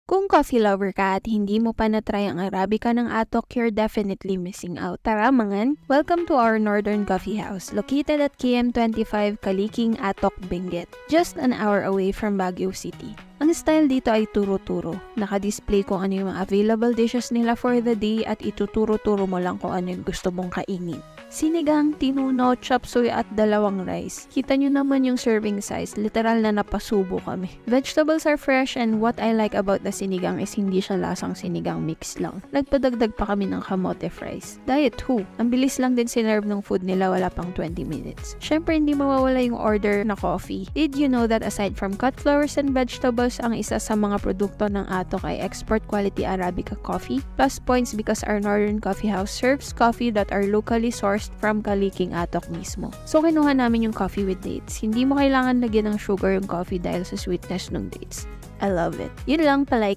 Kung coffee lover ka at hindi mo pa na-try ang Arabica ng Atok, you're definitely missing out. Tara mangan! Welcome to our Northern Coffee House, located at KM25 Kaliking, Atok, Benguet, just an hour away from Baguio City. Ang style dito ay turo-turo. Naka-display kung ano yung mga available dishes nila for the day at ituturo-turo mo lang kung ano yung gusto mong kainin. Sinigang, tinuno, chop suey at dalawang rice. Kita nyo naman yung serving size, literal na napasubo kami. Vegetables are fresh and what I like about the sinigang is hindi siya lasang sinigang mix lang. Nagpadagdag pa kami ng kamote fries. Diet who? Ang bilis lang din sinerve ng food nila, wala pang 20 minutes. Syempre hindi mawawala yung order na coffee. Did you know that aside from cut flowers and vegetables, ang isa sa mga produkto ng Atok ay export quality Arabica coffee? Plus points because our Northern Coffee House serves coffee that are locally sourced from Kaliking, Atok mismo. So kinuha namin yung coffee with dates. Hindi mo kailangan lagyan ng sugar yung coffee dahil sa sweetness ng dates. I love it. Yun lang, palike,